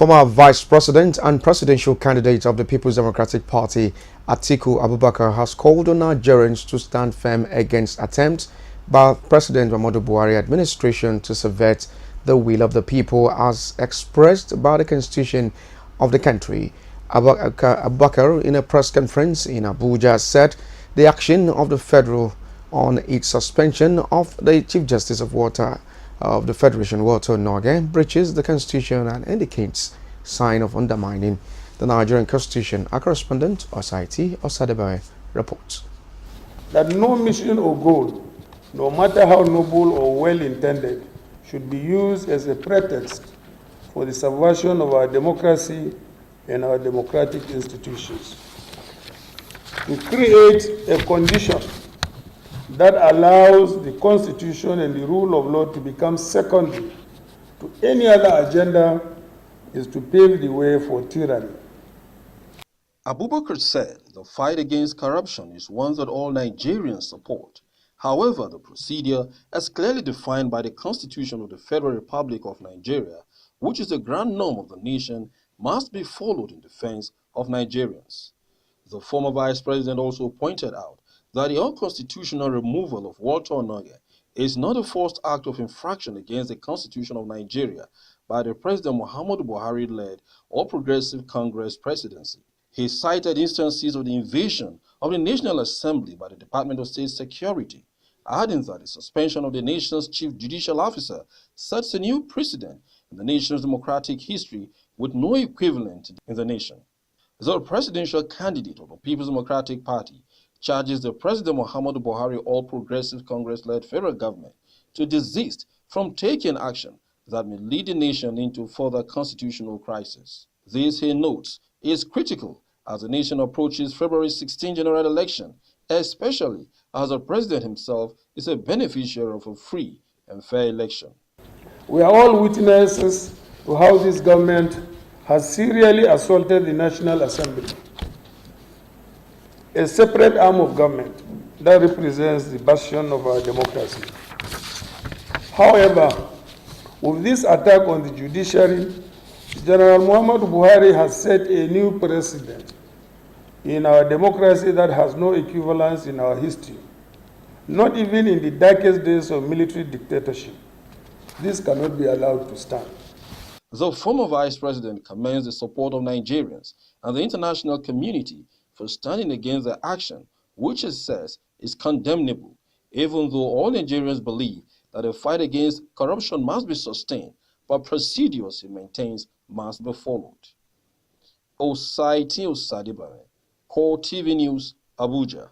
Former Vice President and presidential candidate of the People's Democratic Party, ATIKU Abubakar, has called on Nigerians to stand firm against attempts by President Muhammadu Buhari administration to subvert the will of the people as expressed by the Constitution of the country. Abubakar, in a press conference in Abuja, said the action of the federal on its suspension of the Chief Justice of the Federation, Walter Noge, breaches the Constitution and indicates sign of undermining the Nigerian Constitution. Our correspondent, Osaiti Osadebae, reports that no mission or goal, no matter how noble or well-intended, should be used as a pretext for the subversion of our democracy and our democratic institutions. To create a condition that allows the Constitution and the rule of law to become secondary to any other agenda is to pave the way for tyranny. Abubakar said the fight against corruption is one that all Nigerians support. However, the procedure, as clearly defined by the Constitution of the Federal Republic of Nigeria, which is the grand norm of the nation, must be followed in defense of Nigerians. The former vice president also pointed out that the unconstitutional removal of Walter Noge is not a first act of infraction against the Constitution of Nigeria by the President Muhammadu Buhari-led All Progressive Congress presidency. He cited instances of the invasion of the National Assembly by the Department of State Security, adding that the suspension of the nation's chief judicial officer sets a new precedent in the nation's democratic history with no equivalent in the nation. The presidential candidate of the People's Democratic Party charges the President Muhammadu Buhari All Progressive Congress-led federal government to desist from taking action that may lead the nation into further constitutional crisis. This, he notes, is critical as the nation approaches February 16 general election, especially as the president himself is a beneficiary of a free and fair election. We are all witnesses to how this government has serially assaulted the National Assembly, a separate arm of government that represents the bastion of our democracy. However, with this attack on the judiciary, General Muhammadu Buhari has set a new precedent in our democracy that has no equivalence in our history, not even in the darkest days of military dictatorship. This cannot be allowed to stand. The former vice president commends the support of Nigerians and the international community for standing against the action, which it says is condemnable, even though all Nigerians believe that the fight against corruption must be sustained, but procedures, he maintains, must be followed. Osaiti Osadebae, Core TV News, Abuja.